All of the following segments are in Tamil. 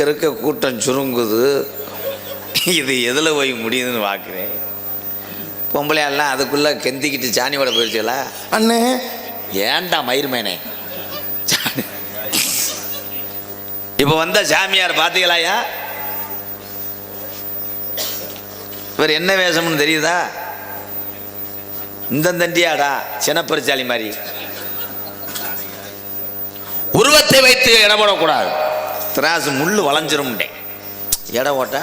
இருக்க கூட்டம் சுருங்குது. இது எதில் போய் முடியுதுன்னு பார்க்குறேன். பொம்பளையெல்லாம் அதுக்குள்ளே கெந்திக்கிட்டு சாணி வடை போயிடுச்சுல. அண்ணே ஏன்டா மயிர்மேனே. இப்போ வந்த சாமியார் பார்த்தீங்களாயா? இவர் என்ன வேஷம்னு தெரியுதா? இந்த தண்டியாடா சினப்பரிச்சாலி மாதிரி. உருவத்தை வைத்து இடம் போடக்கூடாது. திராசு முள்ளு வளைஞ்சிரும். இடம் ஓட்ட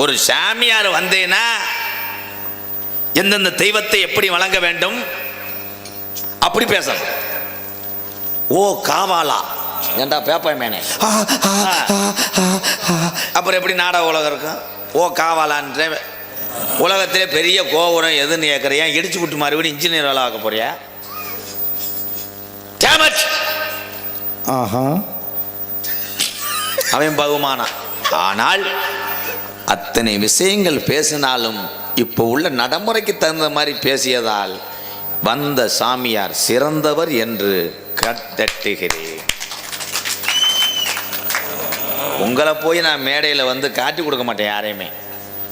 ஒரு சாமியார் வந்தேன்னா எந்தெந்த தெய்வத்தை எப்படி வழங்க வேண்டும் அப்படி பேசணும். ஓ காவாலா ஏண்டா பேப்பா மேனே. அப்புறம் எப்படி நாடக உலகம் இருக்கும்? ஓ காவாலான்ற உலகத்திலே பெரிய கோபுரம் எதுன்னு கேட்குறியா? இடிச்சு விட்டு மறுபடியும் இன்ஜினியர் வேலை ஆக்க போறியா? அவன் பகுமானான். ஆனால் அத்தனை விஷயங்கள் பேசினாலும் இப்போ உள்ள நடைமுறைக்கு தகுந்த மாதிரி பேசியதால் வந்த சாமியார் சிறந்தவர் என்று கட்டட்டுகிறேன். உங்களை போய் நான் மேடையில் வந்து காட்டி கொடுக்க மாட்டேன் யாரையுமே.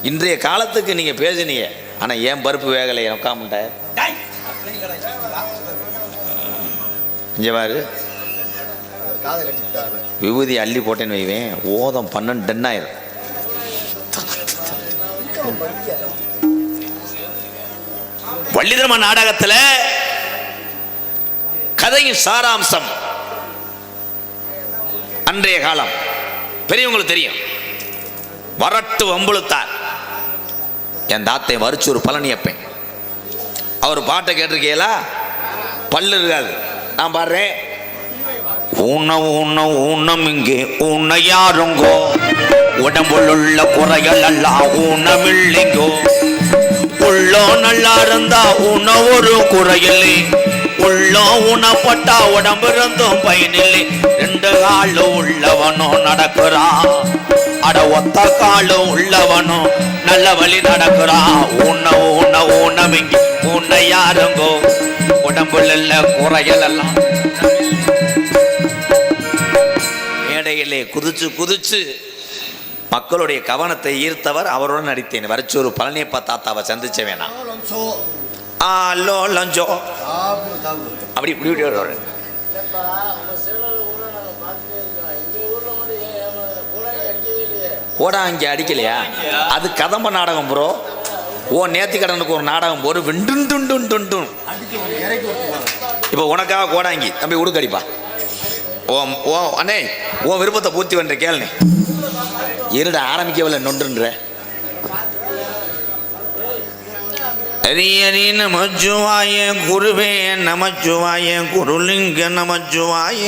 இன்றைய காலத்துக்கு நீங்கள் பேசினீங்க. ஆனால் ஏன் பருப்பு வேகலை உட்காமுட்ட இங்கே பாரு. விபூதி அள்ளி போட்டேன்னு வைவேன் ஓதம் 12 டன் ஆயிரும். வள்ளிதர்ம நாடகத்தில் கதையின் சாராம்சம் அன்றைய காலம் பெரியவங்களுக்கு தெரியும். வரட்டு வம்புழுத்தார். என் தாத்தை வரிச்சூர் பழனியப்பன். அவர் பாட்டை கேட்டிருக்கீங்களா? பல்லு இருக்காது. நான் பாடுறேன். ஊனம் இங்கே உன்னை யாருங்கோ உடம்புள்ள உள்ள குறைகள் எல்லாம் ஊனமில்லைங்கோ. உள்ளோ நல்லா இருந்தா உன ஒரு குறையில்லை. உள்ளோ உணப்பட்டா உடம்பு இருந்தும் பயனில்லை. 2 காலு உள்ளவனும் நடக்கிறான். அட ஒத்த காலு உள்ளவனும் நல்ல வழி நடக்கிறான். ஊனம் இங்கே உன்னை யாருங்கோ உடம்புள்ள குறைகள் எல்லாம். மேடையிலே குதிச்சு குதிச்சு மக்களுடைய கவனத்தை ஈர்த்தவர். அவருடன் நடித்தேன். வரிச்சூர் பழனியப்பா தாத்தாவை சந்திச்ச வேணாம். அப்படி இப்படி இப்படி வருவார். கோடாங்கி அடிக்கலையா? அது கதம்ப நாடகம் ப்ரோ. ஓ நேர்த்தி கடனுக்கு ஒரு நாடகம் போரு விண்டு. இப்போ உனக்காக கோடாங்கி தம்பி உடுக்கடிப்பா. ஓ அண்ணே ஓ விருப்பத்தை பூர்த்தி பண்ற கேள்னே. இருட ஆரம்பிக்கவில்லை நொன்றுன்ற. ஹரி நமச்சிவாய குருவே நமச்சிவாய குருலிங்க நமச்சிவாய.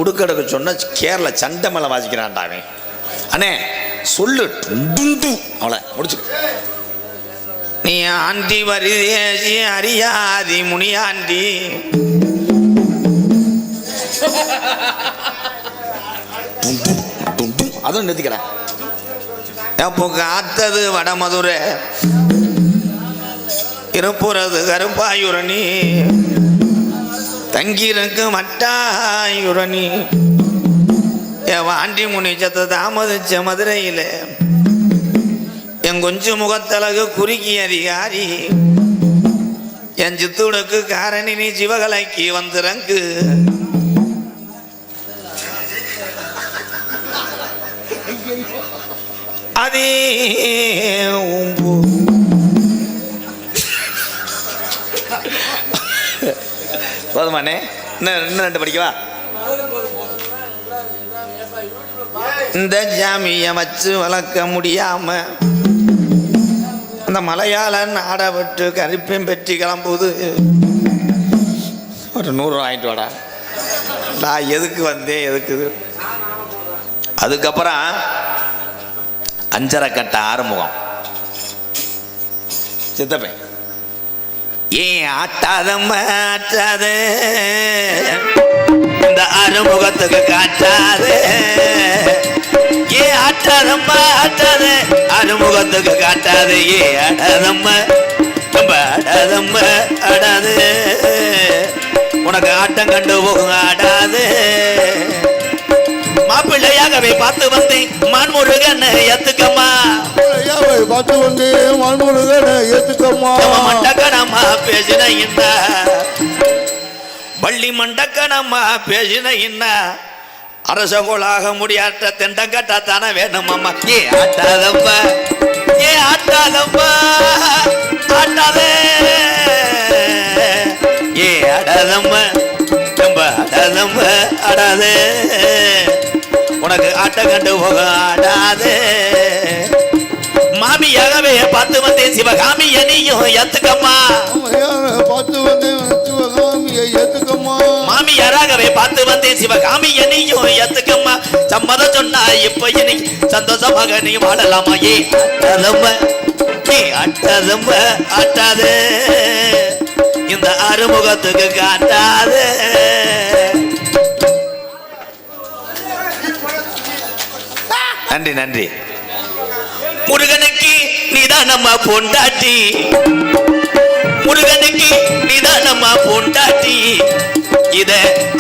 உடுக்கடக்கு சொன்ன கேரள சண்டை மேல வாசிக்கிறான்டாவே. அண்ணே சொல்லு அவளை முடிச்சு. நீ ஆண்டி வருதேசி அறியாதி முனியாண்டி. அதுவும் நிறுத்திக்கிறேன். எப்போ காத்தது வடமதுரை இருப்புறது கருப்பாயுரணி தங்கிருக்கு மட்டாயுரணி. என் வாண்டி முனிச்சத்தை தாமதிச்ச மதுரையில என் கொஞ்சம் முகத்தழகு குறுக்கி அதிகாரி. என் சித்துடக்கு காரணி நீ சிவகலைக்கு வந்துறங்கு. அதே போதுமானே. இன்னும் 2 படிக்கவா? இந்த ஜாமிய வச்சு வளர்க்க முடியாம அந்த மலையாள நாட விட்டு கருப்பையும் பெற்றி கிளம்புது. ஒரு 100 வாங்கிட்டு வாடா. நான் எதுக்கு வந்தேன் எதுக்குது? அதுக்கப்புறம் 5.5 கட்ட ஆறுமுகம் சித்தப்பேன். ஏன் ஆட்டாதம்மா ஆட்டாத இந்த அறுமுகத்துக்கு காட்டாத. ஏன் ஆட்டாதம்மா ஆட்டாத அறுமுகத்துக்கு காட்டாத. ஏ ஆட்டாதம்மா ஆடாதம்ம ஆடாது உனக்கு ஆட்டம் கண்டு போகும் ஆடாது மாப்பிள்ளையாகவே பார்த்து வந்தேன் மான்முருகன் ஏத்துக்கம்மா பார்த்து வந்து மான்முருகன் ஏத்துக்கம்மா மண்டக்கணமா பேசின என்ன பள்ளி மண்டக்கணமா பேசின என்ன அரசகோளாக முடியாட்ட தெண்டங்கட்டா தானே வேணும் அம்மா ஏ ஆட்டாதம்மா ஏ ஆட்டாதம்மா ஆட்டாதே ஏ ஆடாதம்மா ஆடாதம்மா ஆடாதே உனக்கு ஆட்ட கண்டு போக ஆடாதே மாமியாகவே பார்த்து வந்தேன் சிவகாமிய நீயும் ஏத்துக்கம்மா பார்த்து வந்தேன் சிவகாமியை ஏத்துக்கம்மா மாமியாராகவே பார்த்து வந்தேன் சிவகாமிய நீயும் ஏத்துக்கம்மா சம்மதம் சொன்னா இப்ப இன்னைக்கு சந்தோஷமாக நீ வாழலாமா ஏ ஆட்டாதம்மா ஏ ஆட்டாதம்மா ஆட்டாதே இந்த அறுமுகத்துக்கு காட்டாதே நன்றி நன்றி முருகனுக்கு நீதானம்மா பொண்டாட்டி முருகனுக்கு நீதானம்மா பொண்டாட்டி இத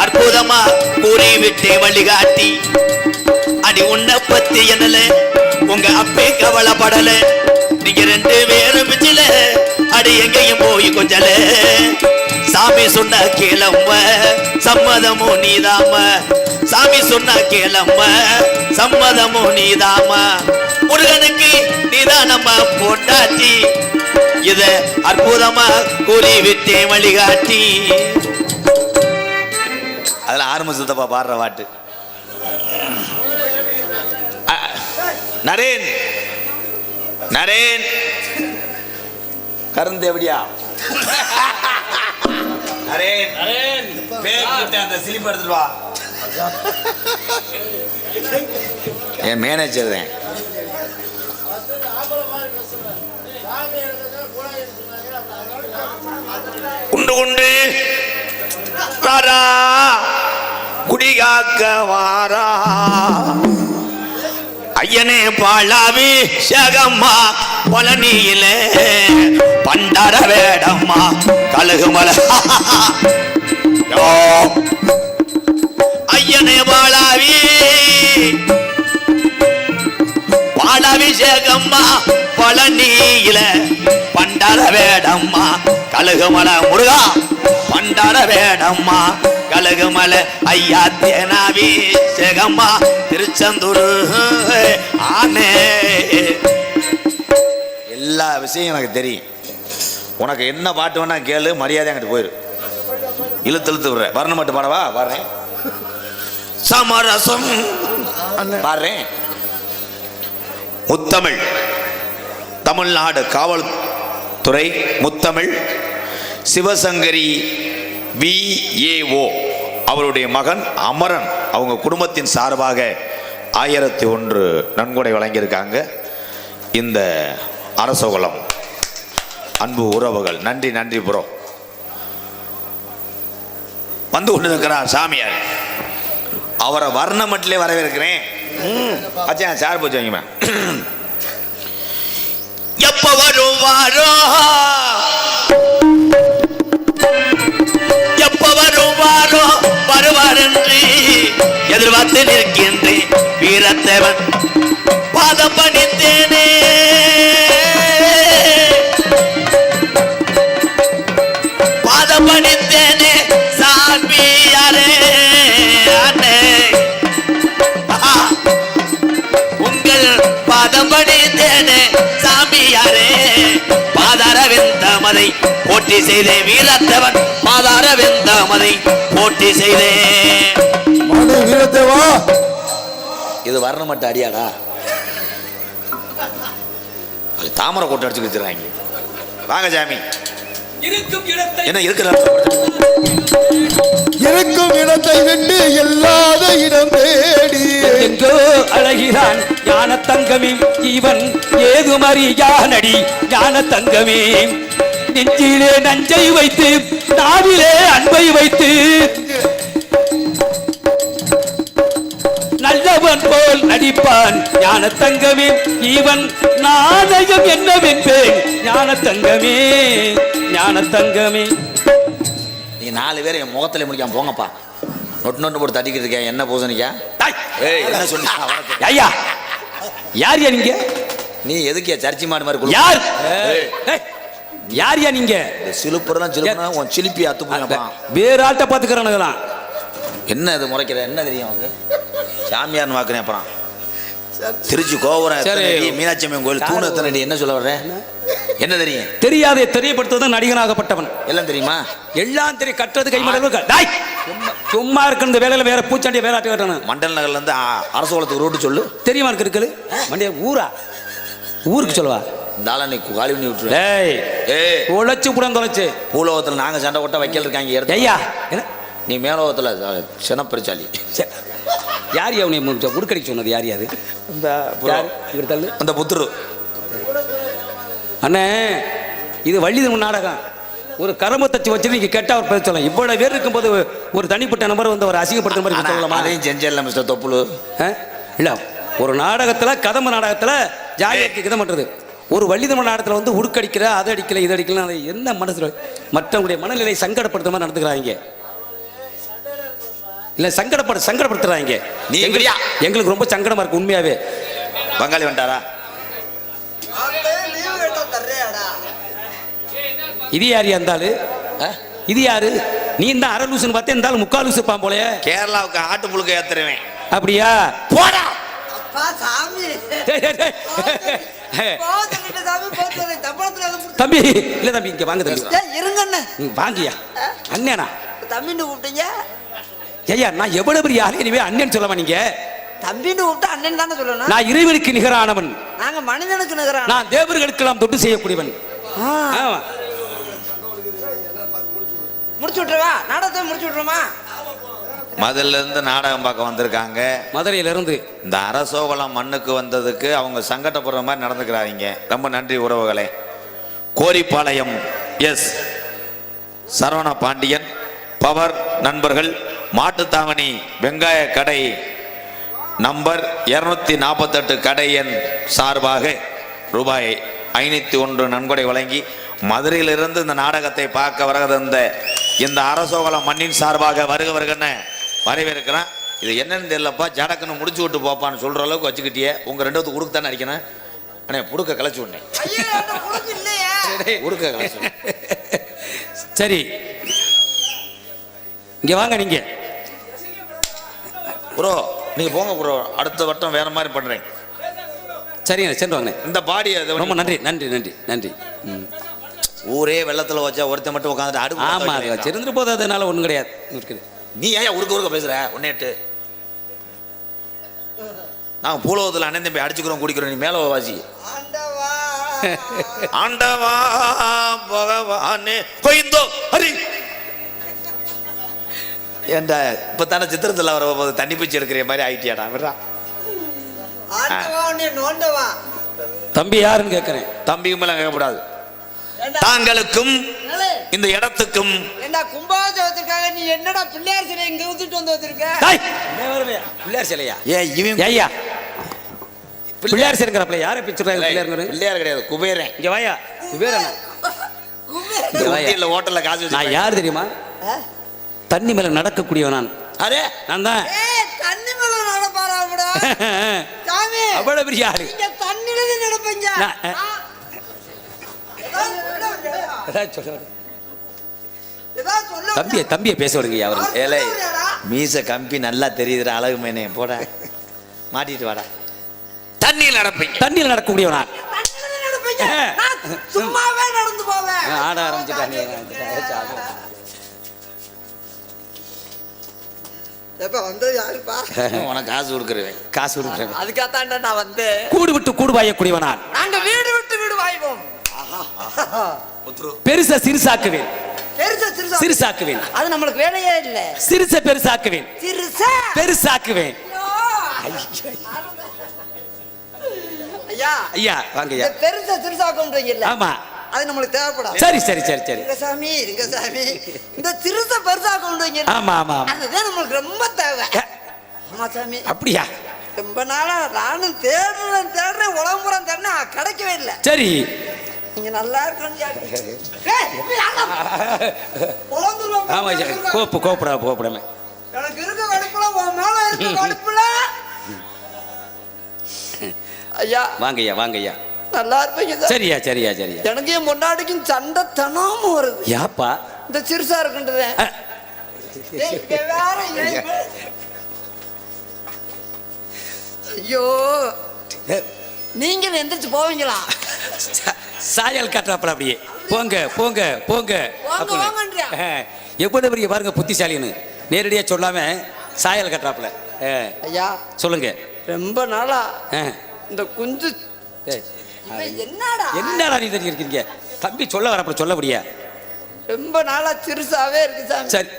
அற்புதமா கூறி விட்டே வழிகாட்டி அடி உன்னை பத்தி என்னல உங்க அப்பே கவலைப்படல நீங்க ரெண்டு பேரும் பிச்சில அடி எங்கேயும் போய் கொஞ்சல சாமி சொன்ன கேளம்ம சம்மதமோ நீதாம சாமி சொன்ன கேளம்ம சம்மதமோ நீதாம முருகனுக்கு நீதானம்மா பொண்டாட்டி இத அற்புதமா கூறி விட்டே வழிகாட்டி அதுல ஆரம்பிச்சதப்பா பாடுற பாட்டு நரேன் நரேன் கருந்து எப்படியா நரேன் நரேன் பேர் அந்த சிலிப் எடுத்துட்டு வா என் மேனேஜர் தான் உண்டு உண்டு வாரா குடிகாக்க வாரா ஐயனே பாழாவி சகம்மா பழனியிலே பண்டார வேடம்மா கழுகுமல ஐயனே பாழாவி பாலாபிஷேகம்மா பழனியில பண்டார வேடம்மா கழுகுமல முருகா பண்டார வேடம்மா கழுகுமல ஐயா தேனாபிஷேகம்மா திருச்செந்தூர் ஆனே எல்லா விஷயம் எனக்கு தெரியும் உனக்கு என்ன பாட்டு வேணா கேளு மரியாதை அங்கிட்டு போயிரு இழுத்து இழுத்து விடுறேன் வரணும் மட்டும் பாடவா வர்றேன் சமரசம் பாடுறேன் முத்தமிழ் தமிழ்நாடு காவல்துறை முத்தமிழ் சிவசங்கரி VAO அவருடைய மகன் அமரன் அவங்க குடும்பத்தின் சார்பாக 1001 நன்கொடை வழங்கியிருக்காங்க. இந்த அரசகுலம் அன்பு உறவுகள் நன்றி நன்றி ப்ரோ. வந்து கொண்டிருக்கிறார் சாமியார், அவரை வர்ணமட்டிலே வரவேற்கிறேன். அச்சா சார் போச்சு வைங்கம்மா. எப்ப வருவாரோ எப்ப வருவாரோ வருவார் என்று எதிர்பார்த்து நிற்கின்றேன். வீரத்தேவன் பாதம் பணித்தேனே பாதம் பணித்தேனே சாமியாரே உங்கள் பாதம் பணித்தேனே சாமியாரே. பாதார வெந்தமதை போட்டி செய்தே வீரத்தவன் பாதார வெந்தமதை போட்டி செய்தே. வீரத்தேவா இது வர்ணம் மட்டும் அடியாடா, தாமரை கொட்டை அடிச்சு வச்சிருக்காங்க. வாங்க சாமி. என்ன இருக்கிற இருக்கும் இடத்தை விட்டு எல்லாத இடம் தேடி எங்கோ அழகிறான் ஞான தங்கமே. இவன் ஏதுமறி யானடி ஞான தங்கமே. நெஞ்சிலே நஞ்சை வைத்து நாவிலே அன்பை வைத்து நல்லவ நாடகன் போல் நடிப்பான் ஞான தங்கமே இவன் நாடகம் என்னவென்பேன் ஞான தங்கமே ஞான தங்கமே. நீ 4 பேர் என் முகத்துல முடிக்காம போங்கப்பா. நொட்டு போட்டு தட்டிக்கிட்டு இருக்கேன். என்ன பூசணிக்கா? என்ன சொன்ன? ஐயா யார் யா நீங்க? நீ எதுக்கு சர்ச்சி மாடு மாதிரி யார் யார் யா நீங்க? சிலுப்புறதான் சிலுப்புறா உன் சிலிப்பி அத்து போங்கப்பா. வேற ஆள்கிட்ட பாத்துக்கிறானுங்களாம். என்ன இது முறைக்கிற? என்ன தெரியும் அவங்க? சாமியார்னு வாக்குறேன். அப்புறம் திருச்சி கோபுரம் எத்தனை அடி, மீனாட்சி அம்மன் கோயில் தூண் எத்தனை அடி, என்ன சொல்ல வர்றேன்? என்ன தெரியும்? தெரியாதே தெரியப்படுத்துவதும் நடிகனாகப்பட்டவன். எல்லாம் தெரியுமா? எல்லாம் தெரியும். கட்டுறது கைமடல் சும்மா இருக்கு. இந்த வேலையில வேற பூச்சாண்டிய வேலாட்டி கட்டணும். மண்டல் நகர்ல இருந்து அரசோளத்துக்கு ரூட்டு சொல்லு. தெரியுமா இருக்கு? மண்டிய ஊரா? ஊருக்கு சொல்லுவா. இந்த ஆளை நீ காலி பண்ணி விட்டுரு. உழைச்சு புடம் தொலைச்சு. பூலோகத்துல நாங்க சண்டை போட்ட வைக்கல் இருக்காங்க. ஐயா நீ மேலோகத்துல சினப்பரிச்சாலி. யார் அவனை உருக்கடிக்க சொன்னது? யார் அது? அந்த புத்துரு அண்ணே, இது வள்ளிதம் நாடகம். ஒரு கரம்ப தச்சு வச்சு நீங்க கேட்டா ஒரு பேச சொல்லலாம். இவ்வளவு பேர் இருக்கும்போது ஒரு தனிப்பட்ட நபர் வந்து ஒரு அசிங்கப்படுத்துற மாதிரி சொல்லலாமா? அதையும் செஞ்சல மிஸ்டர் தொப்புலு. இல்ல, ஒரு நாடகத்துல கதம்ப நாடகத்துல ஜாலியாக இதை பண்றது. ஒரு வள்ளிதம் நாடகத்துல வந்து உருக்கடிக்கிற, அதை அடிக்கல, இதை அடிக்கல, அதை என்ன மனசுல மற்றவங்களுடைய மனநிலை சங்கடப்படுத்துற மாதிரி நடந்துக்கிறாங்க. இல்ல சங்கடப்படுத்துறாங்க. நீ எங்களுக்கு ரொம்ப சங்கடமா இருக்கு உண்மையாவே. பங்காளி வந்துட்டாரா? இது யாரு இருந்தாலு? இது யாரு? நீ இந்த அரை லூசுன்னு பார்த்தா இருந்தாலும் 3/4 லூசு இருப்பான் போல. கேரளாவுக்கு ஆட்டு புழுக்க ஏத்துறேன். அப்படியா? போடா தம்பி. இல்ல தம்பி, இங்க வாங்க தம்பி. இருங்க வாங்கியா அண்ணனா தம்பின்னு கூப்பிட்டீங்க? ஐயா, நான் எவ்வளவு பெரிய ஆளு, இனிமே அண்ணன் சொல்லவா நீங்க? தம்பின்னு கூப்பிட்டா அண்ணன் தானே சொல்லணும். நான் இறைவனுக்கு நிகரானவன். நாங்க மனிதனுக்கு நிகரான. நான் தேவர்களுக்கெல்லாம் தொட்டு செய்யக்கூடியவன். முடிச்சு விட்டுருவா? நாடகத்தை முடிச்சு விட்டுருமா? மதுரையில இருந்து நாடகம் பார்க்க வந்திருக்காங்க. மதுரையில இருந்து இந்த அரசோகலம் மண்ணுக்கு வந்ததுக்கு அவங்க சங்கடப்படுற மாதிரி நடந்துக்கிறாங்க. ரொம்ப நன்றி உறவுகளே. கோரிப்பாளையம் எஸ் சரவண பாண்டியன் பவர் நண்பர்கள் மாட்டுத்தாவணி வெங்காய கடை நம்பர் 248 கடை எண் சார்பாக ரூபாய் 501 நன்கொடை வழங்கி மதுரையிலிருந்து இந்த நாடகத்தை பார்க்க வருகிற இந்த அரசோகலம் மண்ணின் சார்பாக வருகன்னு வரவேற்கிறேன். இது என்னன்னு தெரியலப்பா, ஜடக்குன்னு முடிச்சு விட்டு போப்பான்னு சொல்ற அளவுக்கு வச்சுக்கிட்டியே. உங்க 2 கொடுக்கு தானே அடிக்கணும். அண்ணே புடுக்க கலைச்சு விடனேன். உடுக்க கலைச்சு. சரி, இங்க வாங்க நீங்க. ப்ரோ நீங்க போங்க ப்ரோ, அடுத்த வட்டம் வேற மாதிரி பண்றேன். சரிங்க, சென்று வாங்க. இந்த பாடி ரொம்ப நன்றி நன்றி நன்றி நன்றி. ஊரே வெள்ளத்துல வச்சா ஒருத்த மட்டும் உட்காந்துட்டு அடுப்பு. ஆமா, சிறந்து போது அதனால ஒண்ணும் கிடையாது இருக்குது. நீ ஏன் உருக்க பேசுற? ஒன்னேட்டு நாங்க பூலோகத்துல அண்ணன் தம்பி அடிச்சுக்கிறோம் குடிக்கிறோம். நீ மேல வாசி. ஆண்டவா பகவானே கோயிந்தோ ஹரி. ஏண்டா இப்ப தானே சித்திரத்துல வர தண்ணி பிச்சு எடுக்கிற மாதிரி ஆயிட்டியாடா? விடுறா. தம்பி யாருன்னு கேட்கிறேன். தம்பிக்கு மேல கேட்கக்கூடாது. தாங்களுக்கும் இந்த இடத்துக்கும் கும்பாபிஷேகத்துக்காக நீ என்னடா பிள்ளையார் சிலை இங்க ஊத்திட்டு வந்து வச்சிருக்க? பிள்ளையார் சிலையா? ஏன் இவன் ஐயா பிள்ளையார் சிலைங்கிறப்ப யாரை பிச்சுறாங்க? பிள்ளையார் கிடையாது, குபேரன். இங்க வாயா, குபேரன். ஹோட்டல்ல காசு. நான் யார் தெரியுமா? தண்ணி மேல நடக்கக்கூடியவன் நான். அரே நான் தான். தண்ணி மேல நடப்பாரா? சாமி அவ்வளவு பெரிய ஆளு. இங்க தண்ணில நடப்பீங்க. தம்பியை பேச விடுங்க. அவரு ஏலே மீச கம்பி நல்லா தெரியுதுற அழகு மேனே போட மாட்டிட்டு வாடா. தண்ணியில் நடப்பீங்க. தண்ணியில் நடக்கக்கூடியவனா? சும்மாவே நடந்து போவேன். ஆட ஆரம்பிச்சுட்டாங்க. உனக்கு காசு கொடுக்குறேன். காசு கொடுக்குறேன். அதுக்காக நான் வந்து கூடு விட்டு கூடு பாயக்கூடியவனா? நாங்க வீடு விட்டு வீடு வாய்வோம். பெருசா சிறுசாக்குவேன். சிறுசாக்குவேன். அது நம்மளுக்கு வேலையே இல்ல. சிறுச பெருசாக்குவேன். பெருசாக்குவேன். ஐயா ஐயா வாங்க ஐயா. பெருசா சிறுசாக்குன்றீங்கல்ல? ஆமா, அது நம்மளுக்கு தேவைப்படாது. சரி சரி சரி சரி. சாமி இருங்க சாமி, இந்த சிறுச பெருசாக்குன்றீங்க. ஆமா ஆமா, அதுதான் நம்மளுக்கு ரொம்ப தேவை. ஆமா சாமி. அப்படியா? ரொம்ப நாளா நானும் தேடுறேன் உலகம் தேடுறேன் கிடைக்கவே இல்லை. சரி நீங்க நல்லா இருக்கணும். ஆமா சரி கோப்படாம எனக்கு இருக்க கடுப்புல உன் மேல இருக்க கடுப்புல. ஐயா வாங்கய்யா நல்லா இருப்பீங்க சார். சரியா எனக்கு என் பொண்டாட்டிக்கும் சண்டை தனாம வருது. யாப்பா இந்த சிறுசா இருக்குன்றது வேற ஐயோ நீங்க எந்திரிச்சு போவீங்களா? சாயல் காட்டுறாப்பல அப்படியே போங்க வாங்கன்றியா? எப்படி பெரிய பாருங்க புத்திசாலின்னு நேரடியா சொல்லாம சாயல் கட்டுறாப்புல. ஐயா சொல்லுங்க. ரொம்ப நாளா இந்த குஞ்சு என்னடா நீ இருக்கீங்க தம்பி சொல்ல வரப்ப சொல்ல முடியா? ரொம்ப நாளா சிறுசாவே இருக்கு சாமி. சரி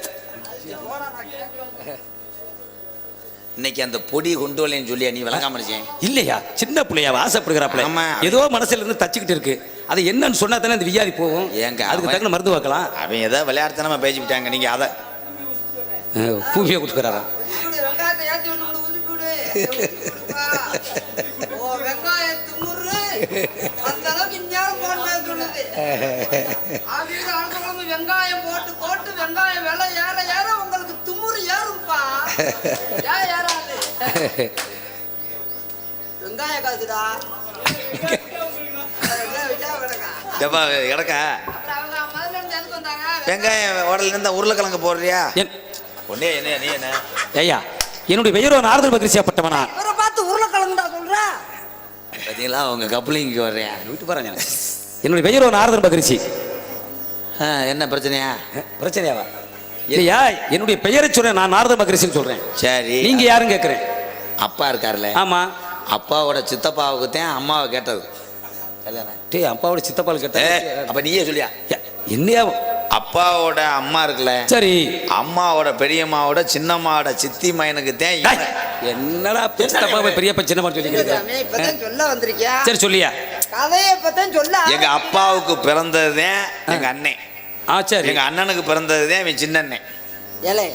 இன்னைக்கு அந்த பொடி கொண்டு வரலன்னு சொல்லியா நீ விளங்காம இருக்கேன்? இல்லையா சின்ன பிள்ளையா ஆசைப்படுகிறாப்புல. ஆமா. ஏதோ மனசுல இருந்து தச்சுக்கிட்டு இருக்கு. அது என்னன்னு சொன்னா தானே அந்த வியாதி போகும். ஏங்க அதுக்கு தகுந்த மருந்து வைக்கலாம். அவன் ஏதோ விளையாட்டுத்தனமா பேசிவிட்டாங்க. நீங்க அதை பூமியை கொடுக்குறாரா? வெங்காயத்தை ஏற்றி விட்டு உதுப்பி விடு. வெங்காயம் துமுறு அந்த அளவுக்கு இந்நேரம் போட்டு சொல்லுது. வெங்காயம் போட்டு வெங்காயம் விலை ஏற உங்களுக்கு துமுறு ஏறும்பா. ஏன் ஏறாது? வெங்காயம் காசுடா கிடக்கா அவங்க முதல்ல இருந்து எதுக்கு வந்தாங்க? வெங்காயம் உடல இருந்தா உருளைக்கிழங்கு போடுறியா? ஒன்னே என்ன நீ என்ன ஐயா என்னுடைய பெயரோ நாரதர் பகிர்ச்சியாப்பட்டவனா. இவரை பார்த்து உருளைக்கிழங்குடா சொல்ற. பார்த்தீங்களா உங்க கப்பலிங்க வர்றேன் விட்டு பாருங்க. என்னுடைய பெயரோ நாரதர் பகிர்ச்சி. என்ன பிரச்சனையா? பிரச்சனையாவா? இல்லையா என்னுடைய பெயரை சொல்றேன். நான் நாரத மகரிஷின்னு சொல்றேன். சரி நீங்க யாரும் கேட்கிறேன்? அப்பா இருக்காருல்ல? ஆமா. அப்பாவோட சித்தப்பாவுக்கு தான் அம்மாவை கேட்டது. டேய் அப்பாவோட சித்தப்பால் கேட்ட அப்ப நீயே சொல்லியா? என்னையா? அப்பாவோட அம்மா இருக்குல்ல? சரி. அம்மாவோட பெரியம்மாவோட சின்னம்மாவோட சித்தி மயனுக்கு தான். என்னடா சித்தப்பா பெரியப்பா சின்னம்மா சொல்லிக்கிறீங்க? இப்பதான் சொல்ல வந்திருக்கியா? சரி சொல்லியா? கதையை இப்பதான் சொல்ல. எங்க அப்பாவுக்கு பிறந்ததுதான் எங்க அண்ணன். சரி. எங்க அண்ணனுக்கு பிறந்ததுதான் இவன் சின்ன அண்ணன். ஏலே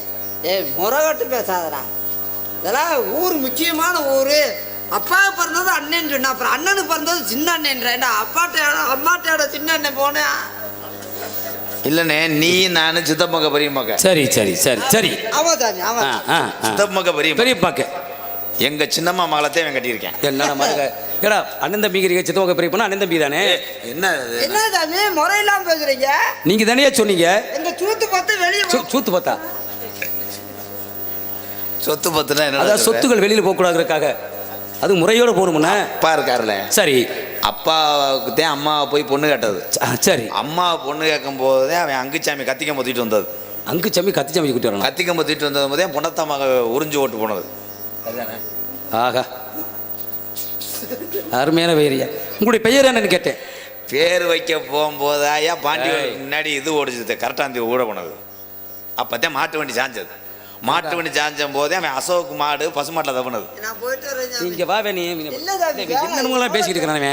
முறைகட்டு பேசாதடா. இதெல்லாம் ஊர் முக்கியமான ஊரு. அப்பா பிறந்தது அண்ணன் சொன்ன, அப்புறம் அண்ணனுக்கு பிறந்தது சின்ன அண்ணன். அம்மாட்டோட சின்ன அண்ணன் போனேன். இல்லண்ணே நீ நானு சித்தப்பங்க பெரியம்மாக்க. சரி ஆமாதானே ஆமா. சித்தப்பங்க பெரியப்பாக்க எங்க சின்னம்மா மகளத்தை அவன் கட்டியிருக்கேன். என்னடா மருக ஏடா அண்ணன் தம்பிக்கிறீங்க. சித்தப்பங்க பெரியப்பா அண்ணன் தம்பி தானே. என்ன தானே முறையெல்லாம் பேசுறீங்க? நீங்க தானே சொன்னீங்க எங்க சூத்து பார்த்து வெளியே சூத்து பார்த்தா சொத்து பத்துனா என்ன? அதாவது சொத்துக்கள் வெளியில போக கூடாதுக்காக அது முறையோட போகணும்னா. அப்பா இருக்காருல்ல? சரி. அப்பாவுக்கு தான் அம்மாவை போய் பொண்ணு கேட்டது. சரி. அம்மாவை பொண்ணு கேட்கும் போதே அவன் அங்குச்சாமி கத்திக்கம் பொத்திட்டு வந்தது. அங்குச்சாமி கத்திச்சாமி கூட்டி வரணும். கத்திக்கம் பொத்திட்டு வந்தது போதே பொண்ணத்தம்மாக உறிஞ்சு ஓட்டு போனது. ஆகா அருமையான பெயரியா. உங்களுடைய பெயர் என்னன்னு கேட்டேன். பேர் வைக்க போகும்போதாயா பாண்டி முன்னாடி இது ஓடிச்சது கரெக்டாக ஊட போனது. அப்போதான் மாட்டு வண்டி சாஞ்சது. மாட்டு வண்டி சாஞ்சும் போதே அவன் அசோக் மாடு பசுமாட்டில் தப்புனது. நான் போயிட்டு வரேன். இங்க வா வேணி என்னென்னலாம் பேசிட்டு இருக்கிறான்.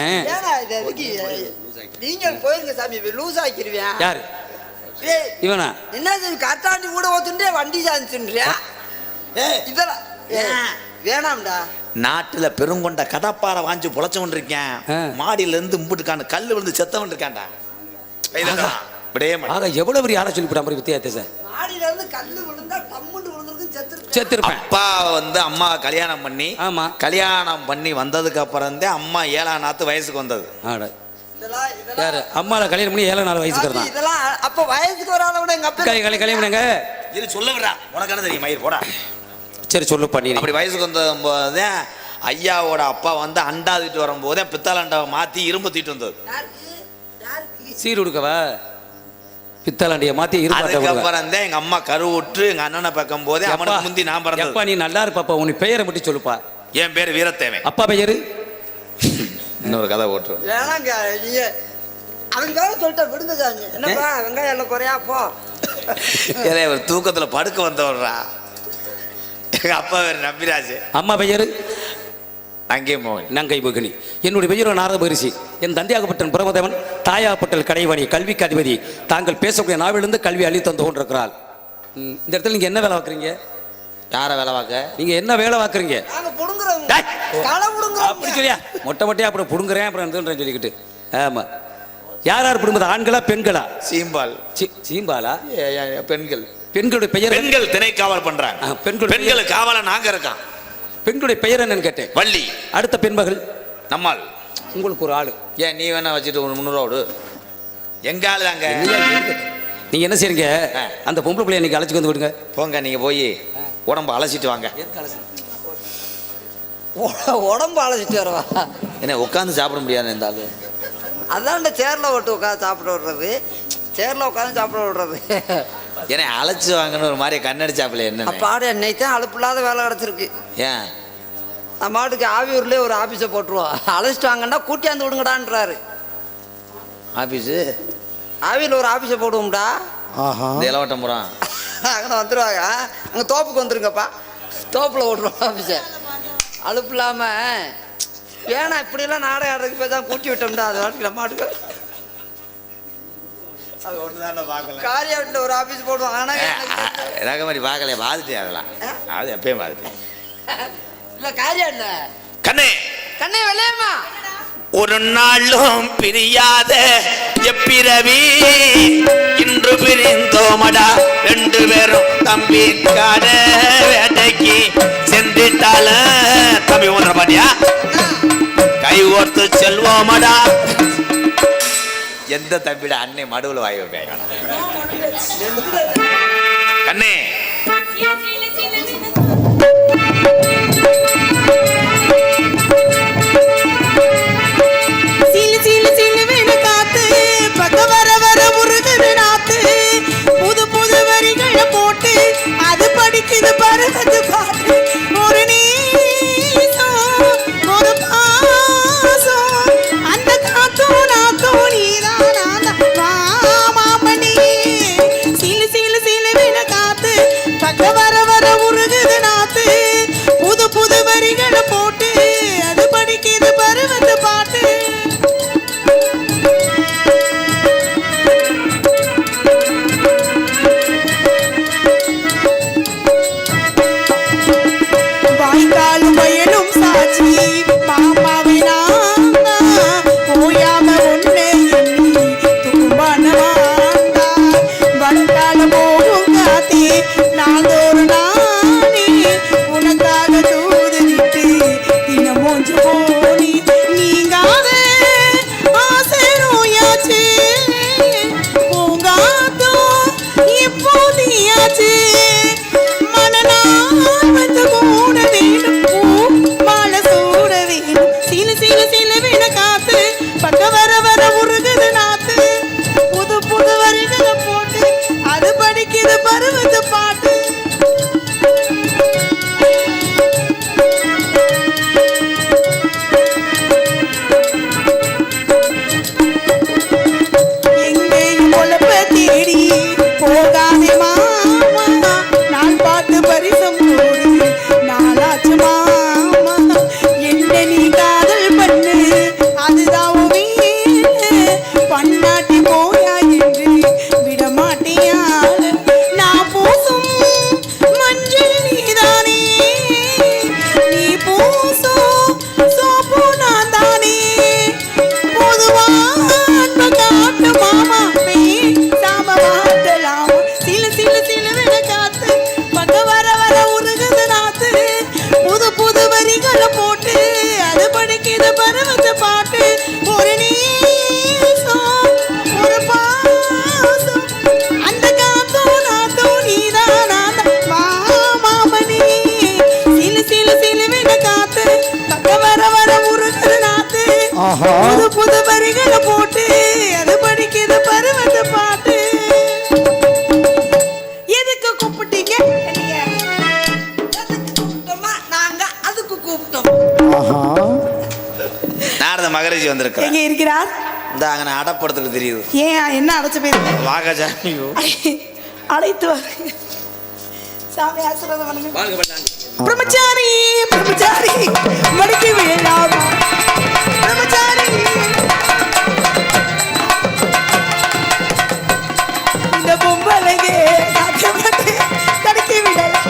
நீங்க போயிருங்க சாமி. லூஸ் ஆக்கிருவேன். யாரு இவனா? என்ன காத்தாண்டி கூட ஓத்துட்டே வண்டி சாஞ்சுன்றியா? இதெல்லாம் வேணாம்டா. நாட்டுல பெருங்கொண்ட கடப்பாறை வாஞ்சி பொழைச்சவன் இருக்கேன். மாடியில இருந்து இம்புட்டுக்கான கல் விழுந்து செத்தவன் இருக்கான்டா. எவ்வளவு பெரிய ஆளை சொல்லிவிட்டான் வித்தியாச சார். மாடியில இருந்து கல்லு விழுந்தா டம்முன்னு விழுந்திருக்கும் செத்துருப்பேன். அப்பா வந்து அம்மா கல்யாணம் பண்ணி ஆமா கல்யாணம் பண்ணி வந்ததுக்கு அப்புறம் தான் அம்மா 7ஆம் நாத்து வயசுக்கு வந்தது. யாரு அம்மாவை கல்யாணம் பண்ணி 7 நாள் வயசுக்கு தான். இதெல்லாம் அப்ப வயசுக்கு வராத விட எங்க அப்பா கல்யாணம் பண்ணுங்க. இது சொல்ல விடுறா உனக்கு என்ன தெரியும் மயிர் போடா. சரி சொல்லு பண்ணி. அப்படி வயசுக்கு வந்தபோது ஐயாவோட அப்பா வந்து அண்டா தூக்கிட்டு வரும்போதே பித்தளை அண்டாவை மாற்றி இரும்பு தூக்கிட்டு வந்தது. சீர் கொடுக்கவா? பித்தளாண்டிய மாற்றி இரும்பு. அதுக்கப்புறம் தான் எங்கள் அம்மா கருவுற்று எங்கள் அண்ணனை பார்க்கும் போதே அவனுக்கு முந்தி நான் பிறந்தேன். அப்பா நீ நல்லா இருப்பாப்பா. உன் பெயரை மட்டும் சொல்லுப்பா. என் பேர் வீரத்தேவன். அப்பா பெயரு இன்னொரு கதை ஓட்டு வேணாங்க. நீங்க அவன் வேற சொல்லிட்டா விடுங்க சாமி. என்னப்பா வெங்காயம் எல்லாம் குறையா போ. ஒரு தூக்கத்தில் படுக்க வந்தவர்றா. எங்க அப்பா பேர் நம்பிராஜ். அம்மா பெயரு நங்கை மோகன். நங்கை மோகினி. என்னுடைய பெயரோ நாரத பரிசி. என் தந்தையாகப்பட்டன் பிரமதேவன் தாயாகப்பட்டல் கடைவாணி கல்விக்கு அதிபதி. தாங்கள் பேசக்கூடிய நாவிலிருந்து கல்வி அள்ளி தந்து கொண்டிருக்கிறாள். இந்த இடத்துல நீங்க என்ன வேலை வைக்கிறீங்க? யாரை வேலை பார்க்க? நீங்க என்ன வேலை பார்க்குறீங்க? நாங்க புடுங்குறோம். டேய். களை புடுங்குறோம். அப்படி சொல்லியா மொட்டை மொட்டையா அப்புறம் புடுங்குறேன் அப்புறம் இருந்துன்றேன் சொல்லிக்கிட்டு. ஆமா, யார் யார் புடுங்குது? ஆண்களா பெண்களா? சீம்பால். சீம்பாலா? பெண்கள். பெண்களுடைய பெயர்? பெண்கள் திணை காவல் பண்றாங்க. பெண்கள் காவல நாங்க இருக்கோம். பெண்களுடைய பெயர் என்னன்னு கேட்டேன். வள்ளி. அடுத்த பெண்மகள்? நம்மால். உங்களுக்கு ஒரு ஆளு. ஏன் நீ வேணா வச்சுட்டு ஒரு 300 ரூபா எங்க ஆளு தாங்க. நீங்க என்ன செய்றீங்க? அந்த பொம்பளை பிள்ளைய நீங்க அழைச்சிட்டு வந்து விடுங்க. போங்க, நீங்க போய் உடம்பு அலசிட்டு வாங்க. உடம்பு அழைச்சிட்டு வரவா? என்ன உட்காந்து சாப்பிட முடியாது இந்த ஆளு? அதான் இந்த சேர்ல ஓட்டு உட்காந்து சாப்பிட விடுறது, சேர்ல உட்காந்து சாப்பிட விடுறது. ஏன்னா அழைச்சி வாங்கன்னு ஒரு மாதிரி கண்ணடிச்சாப்பில என்ன அப்பாடு என்னைக்கு தான் அலுப்பு இல்லாத வேலை கிடச்சிருக்கு. ஏன் நம்ம மாட்டுக்கு ஆவியூர்லேயே ஒரு ஆஃபீஸை போட்டுருவோம். அழைச்சிட்டு வாங்கன்னா கூட்டியாந்து விடுங்கடான்றாரு ஆஃபீஸு. ஆவியில் ஒரு ஆஃபீஸை போடுவோம்டா. இந்த இளவட்டம்புறம் அங்கே வந்துடுவாங்க. அங்கே தோப்புக்கு வந்துருங்கப்பா, தோப்பில் ஓட்டுருவோம் ஆஃபீஸை. அலுப்பு இல்லாமல் ஏன்னா இப்படியெல்லாம் நாடகம் ஆடுறதுக்கு போய் தான் கூட்டி விட்டோம்டா. அது வாட்டுக்கு நம்ம மாட்டுக்கு காரியா வீட்டில் ஒரு ஆஃபீஸ் போடுவோம். ஆனால் ரக மாதிரி பார்க்கல, பார்த்துட்டேன். அதெல்லாம் அது எப்பயும் பார்த்துட்டேன். இல்லை காரியா இல்லை கண்ணே கண்ணே வெள்ளையம்மா. ஒரு நாளும் பிரியாத எப்பிரவி இன்று பிரிந்தோமடா, 2 பேரும் தம்பி காட வேட்டைக்கு சென்றிட்டால. தம்பி ஒன்ற பாட்டியா கை ஓர்த்து செல்வோமடா. எந்த தம்பிட அன்னை மடுவில் வாய் வைப்பேன் கண்ணே. படிக்குது பருவது பாட்டு. ஒரு நீசம் ஒரு பாசம் அந்த காத்தும் நாத்தும் நீதானா மாமணி. சீலு சீலு சீலு வின காத்து பக்க வர வர உருகுது நாத்து. புது புது வரிகளை போட்டு அது படிக்குது பருவது பாட்டு. புது புது வரிகளை போட்டு அது படிக்குது பருவத பாட்டு. எதுக்கு கூப்பிட்டீங்க? நாங்க அதுக்கு கூப்பிட்டோம். நாரத மகரிஷி வந்திருக்கிறேன். எங்க இருக்கிறார்? இந்த அங்கே அடப்படுத்துக்கு தெரியுது. ஏன் என்ன அடைச்சு போயிருக்கு? வாகஜாமியோ அழைத்து வர சாமி ஆசீர்வாதம் பண்ணுங்க. வாழ்க பல்லாண்டு. பிரம்மச்சாரி பிரம்மச்சாரி மடிக்கு வேண்டாமா பிரம்மச்சாரி. இந்த பொம்பளைக்கு சாத்தியப்பட்டு தடுக்கி விடலாம்.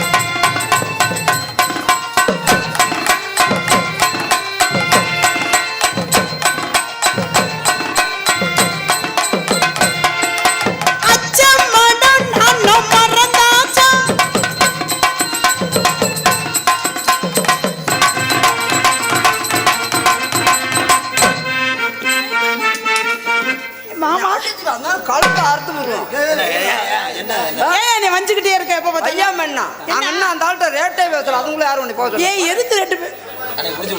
மஞ்சுக்கிட்டே இருக்க எப்ப பார்த்தா ஐயா மண்ணா நாங்க என்ன அந்த ஆள்கிட்ட ரேட்டே பேசல அதுங்களே யாரும் ஒண்ணு போக ஏய் எதுக்கு ரெண்டு பேர்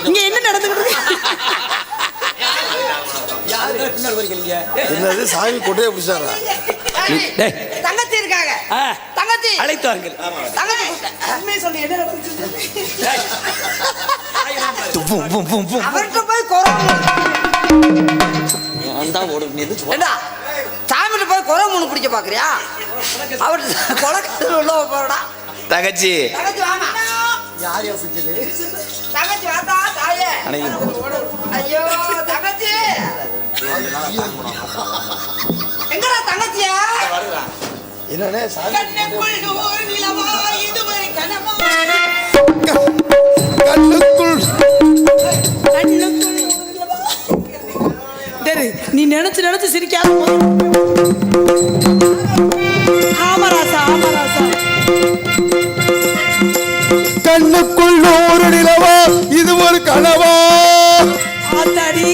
இங்க என்ன நடந்துக்கிட்டு இருக்கு என்னது சாமி கொட்டையை பிடிச்சாரா? டேய். தங்கச்சி இருக்காங்க ஆ, தங்கச்சி அழைத்து வாருங்கள். தங்கச்சி கூப்பிட்டேன். உண்மையை சொல்லி என்ன நடந்துச்சு அவர்கிட்ட போய் குறை ஏண்டா சாமிகிட்ட போய் குறை மூணு பிடிக்க பாக்குறியா அவர் கொலக்கத்தில் உள்ள போறடா தங்கச்சி தங்கச்சி வாமா தங்கச்சி வாடா தாயே ஐயோ தங்கச்சி எங்கடா தங்கச்சியா என்னண்ணே சாமி கண்ணுக்குள் நூறு நிலவா இதுவரை கனவா கண்ணுக்குள் நீ நினைச்சு நினைச்சு சிரிக்காத ஆமராசா ஆமராசா கண்ணுக்குள் நூறு நிலவா இது ஒரு கனவா? ஆத்தாடி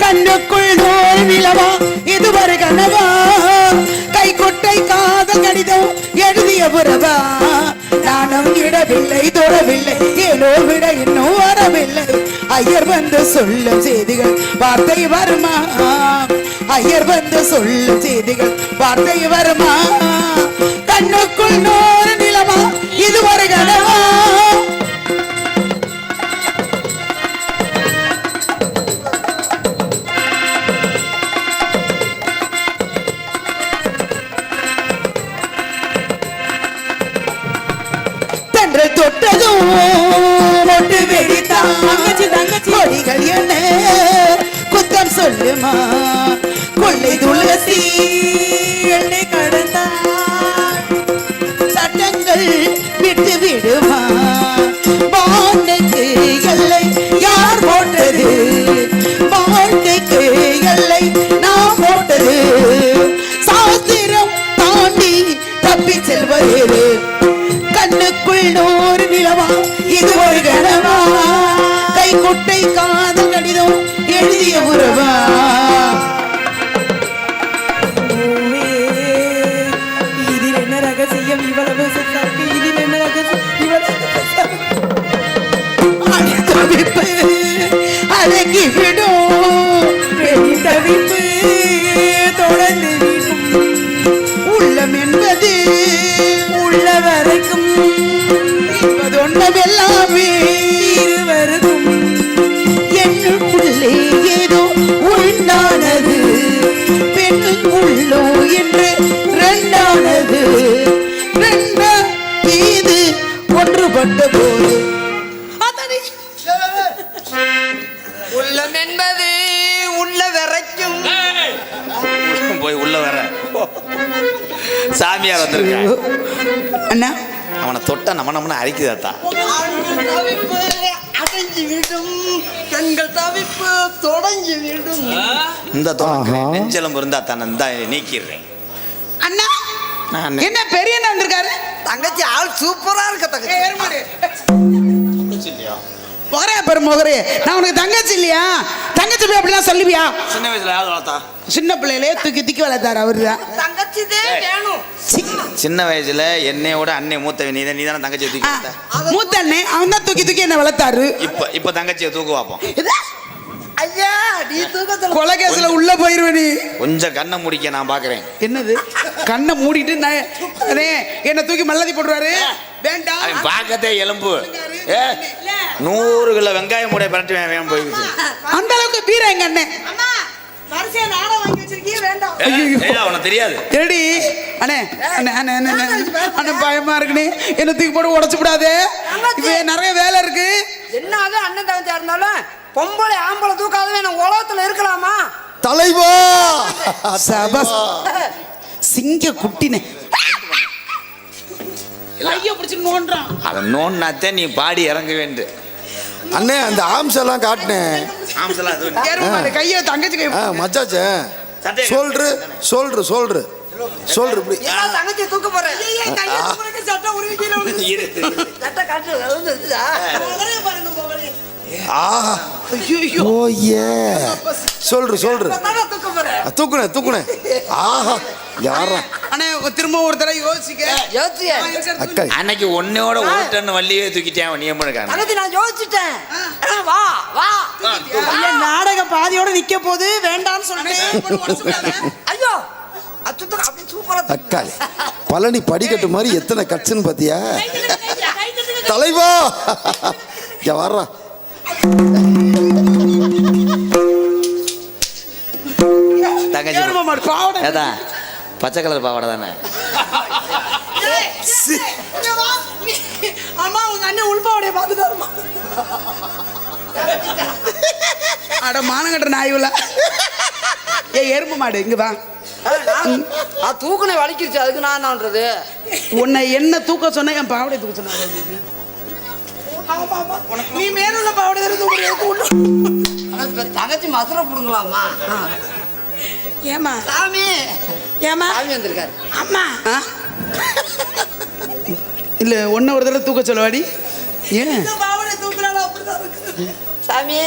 கண்ணுக்குள் நூறு நிலவா இது ஒரு கனவா கைக்குட்டை காதல் கடிதம் எழுதிய புறவா நானும் இடவில்லை தொடவில்லை ஏனோ விட இன்னும் வரவில்லை ஐயர் வந்து சொல்லும் செய்திகள் வார்த்தை வருமா ஐயர் வந்து சொல்லும் செய்திகள் வார்த்தை வருமா கண்ணுக்குள் நூறு நிலவா இது ஒரு கனவா தொட்டதும் மொட்டு வெடித்தான் தங்கச்சி தங்கச்சி கொடிகள் என்ன குத்தம் சொல்லுமா கொள்ளை துளசி என்னை கடந்தான் சட்டங்கள் விட்டு விடுமா வாழ்க்கைக்கு எல்லை யார் போட்டது வாழ்க்கைக்கு எல்லை நான் போட்டது சாஸ்திரம் தாண்டி தப்பி செல்வது கண்ணுக்குள் நூறு நிலவா இது ஒரு கனவா கைக்குட்டை காதல் கடிதம் எழுதிய உறவா இதில் என்ன ரகசியம் இவ்வளவு செத்தாருக்கு இதில் என்ன ரகசியம் இவ்வளவு தவிப்பு அடங்கிவிடும் வெளி தவிப்பு தொடர்ந்து உள்ளம் என்பது உள்ள வரைக்கும் ஒன்றமெல்லாமே இருவருக்கும் என்னுள்ளே ஏதோ உண்டானது பெண்ணும் உள்ளோ என்று ரெண்டானது ரெண்டா இது ஒன்றுபட்ட போது உள்ளம் என்பது உள்ள வரைக்கும் போய் உள்ள வர சாமியார் வந்திருக்க அண்ணா அவனை தொட்ட நம்ம அரிக்குதாத்தா தவிப்பு அடைஞ்சு விடும் கண்கள் தவிப்பு தொடங்கி விடும் இந்த நெஞ்சலம் இருந்தா தானே இந்த நீக்கிடுறேன் அண்ணா நான் என்ன பெரிய அண்ணா வந்திருக்காரு தங்கச்சி ஆள் சூப்பரா இருக்க தங்கச்சி முகரே பெரு முகரே நான் உனக்கு தங்கச்சி இல்லையா தங்கச்சி போய் அப்படிலாம் சொல்லுவியா சின்ன வயசுல யாவது வளர்த்தா சின்ன பிள்ளையிலே தூக்கி தூக்கி வளர்த்தாரு அவருதான் தங்கச்சி வேணும் சின்ன வயசுல என்னையோட அன்னை மூத்தவன் நீ தானே தங்கச்சியை தூக்கி வளர்த்த? மூத்த அண்ணன் அவன் தான் தூக்கி தூக்கி என்ன வளர்த்தாரு இப்ப தங்கச்சியை தூக்கு பார்ப்போம் ஐயா நீ தூக்கத்துல கொலை கேஸ்ல உள்ள போயிருவ நீ கொஞ்சம் கண்ணை முடிக்க நான் பாக்குறேன். என்னது கண்ணை மூடிட்டு என்ன தூக்கி மல்லதி போடுறாரு வேண்டாம் அவன் பார்க்கத்தே எலும்பு 100 கிலோ வெங்காயம் மூடைய பரட்டி வேன் போயிடுச்சு. அந்த அளவுக்கு பீரா எங்க அண்ணன் உனக்கு தெரியாது ரெடி அண்ணே அண்ணே அண்ணே அண்ணே அண்ணே பயமா இருக்குனே என்ன தூக்கி போட்டு உடைச்சு விடாதே இப்ப நிறைய வேலை இருக்கு. என்னது அண்ணன் தங்கச்சியா இருந்தாலும் பொம்பளை ஆம்பளை தூக்காதவே நான் உலகத்துல இருக்கலாமா தலைவா சபஸ் சிங்க குட்டினே கைய பிடிச்சு நோன்றான் அவன் நோன்னாத்தே நீ பாடி இறங்க வேண்டு. அண்ணே அந்த ஆம்ஸ் எல்லாம் காட்டினேன். கைய தங்கச்சி கை மச்சாச்சே சொல்று சொல்று சொல்று சொல்று இப்படி தங்கச்சி தூக்க போறேன் சட்டம் உருவிக்கல சட்டை காட்டு ஆஹா ஓ ஏ சொல்று சொல்று தூக்க போறேன் தூக்குனே தூக்குனே ஆஹா யாரா அண்ணே திரும்ப ஒரு தடவை யோசிக்க யோசிச்சு அக்கா அன்னைக்கு ஒன்னோட ஒரு டன் வள்ளியே தூக்கிட்டேன் நீ பண்ணுக்கான தங்கச்சி நான் யோசிச்சுட்டேன் வா வா ஐயா, நாடகம் பாதியோட நிக்க போது வேண்டாம்னு சொல்லிட்டு ஐயோ அச்சுத்தம் அப்படியே சூப்பரா அக்கா பழனி படிக்கட்டு மாதிரி எத்தனை கட்சுன்னு பாத்தியா தலைவா இங்க வர்றா தங்கச்சி ஏறுமா மாடு, பாவாடை. அதான் பச்சை கலர் பாவாடை தானே அம்மா உங்க அண்ணன் உள்பாவடைய பார்த்துட்டு வருமா அட மானங்கட்ட நாயுல எறும்பு மாடு இங்க வா தூக்குனை வலிக்கிருச்சு அதுக்கு நான் என்னன்றது உன்னை என்ன தூக்க சொன்ன என் பாவடை தூக்க சொன்ன நீ மேலுள்ள பாவடை தங்கச்சி மசுரை புடுங்களாமா ஏமா சாமி ஏமா சாமி வந்திருக்காரு அம்மா இல்ல ஒன்ன ஒரு தடவை தூக்க சொல்லவாடி ஏன் சாமி